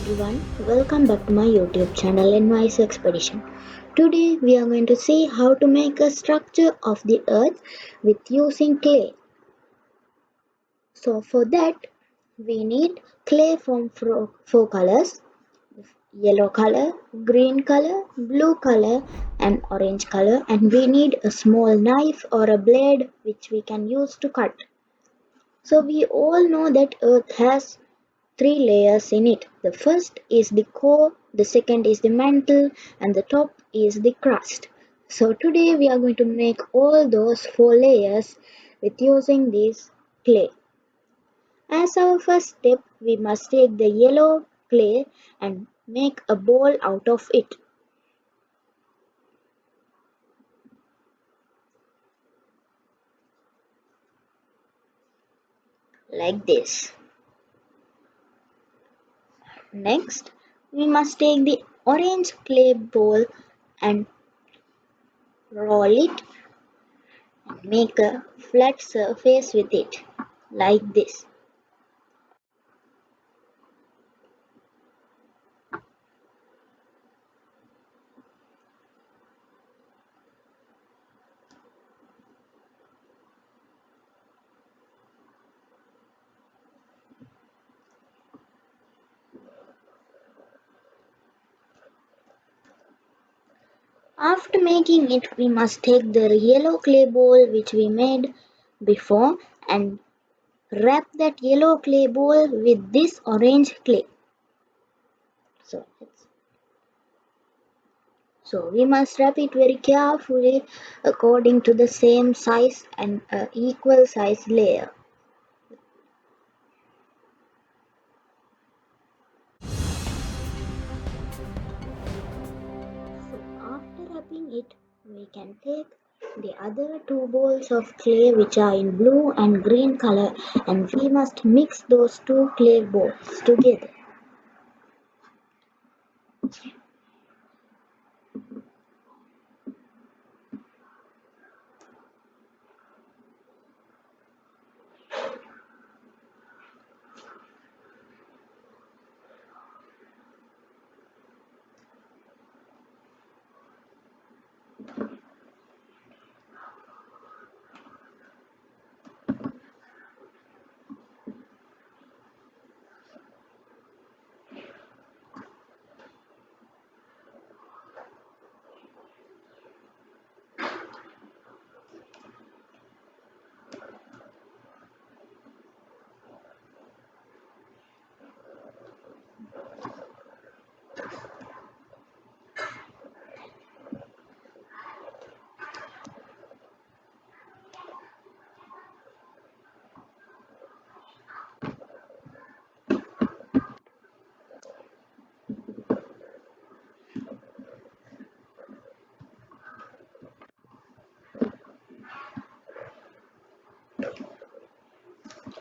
everyone, welcome back to my YouTube channel NYC Expedition. Today we are going to see how to make a structure of the earth with using clay. So for that we need clay from four colors: yellow color, green color, blue color and orange color, and we need a small knife or a blade which we can use to cut. So we all know that earth has three layers in it. The first is the core, the second is the mantle, and the top is the crust. So today we are going to make all those four layers with using this clay. As our first step, we must take the yellow clay and make a ball out of it. Like this. Next, we must take the orange clay ball and roll it and make a flat surface with it, like this. After making it, we must take the yellow clay bowl which we made before and wrap that yellow clay bowl with this orange clay. So, we must wrap it very carefully according to the same size and equal size layer. So after wrapping it, we can take the other two bowls of clay which are in blue and green color, and we must mix those two clay bowls together.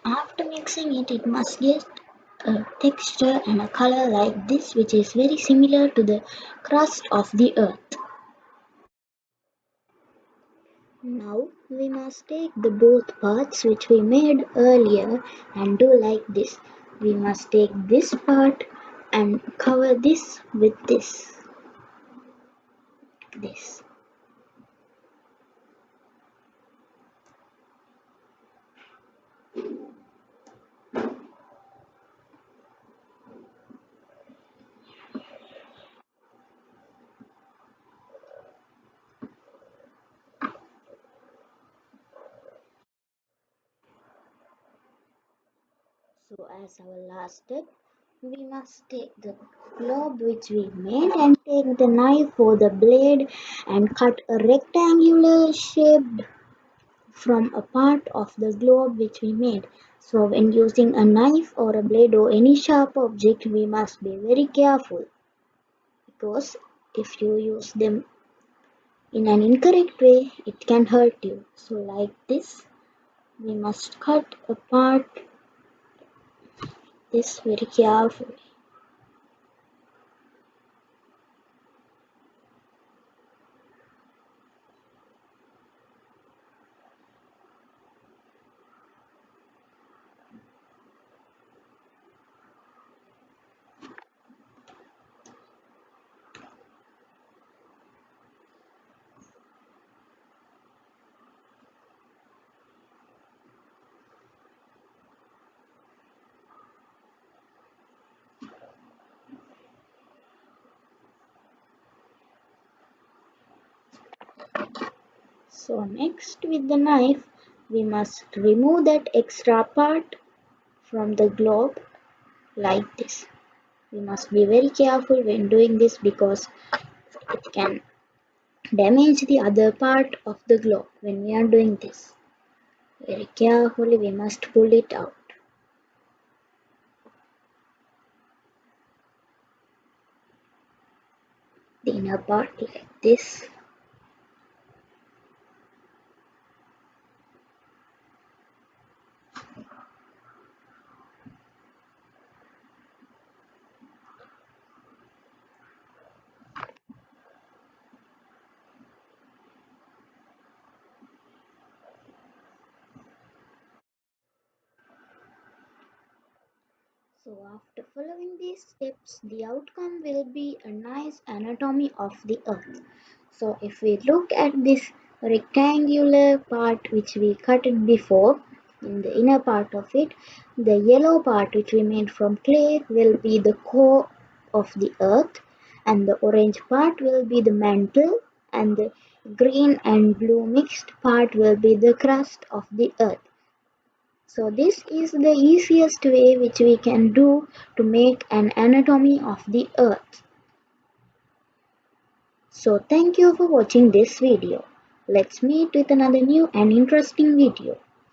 After mixing it, it must get a texture and a color like this, which is very similar to the crust of the earth. Now we must take the both parts which we made earlier and do like this. We must take this part and cover this with this. So as our last step, we must take the globe which we made and take the knife or the blade and cut a rectangular shape from a part of the globe which we made. So when using a knife or a blade or any sharp object, we must be very careful, because if you use them in an incorrect way, it can hurt you. So like this, we must cut apart this very carefully. So next with the knife, we must remove that extra part from the globe like this. We must be very careful when doing this because it can damage the other part of the globe when we are doing this. Very carefully we must pull it out. The inner part like this. So after following these steps, the outcome will be a nice anatomy of the earth. So if we look at this rectangular part which we cut it before, in the inner part of it, the yellow part which we made from clay will be the core of the earth, and the orange part will be the mantle, and the green and blue mixed part will be the crust of the earth. So this is the easiest way which we can do to make an anatomy of the earth. So thank you for watching this video. Let's meet with another new and interesting video.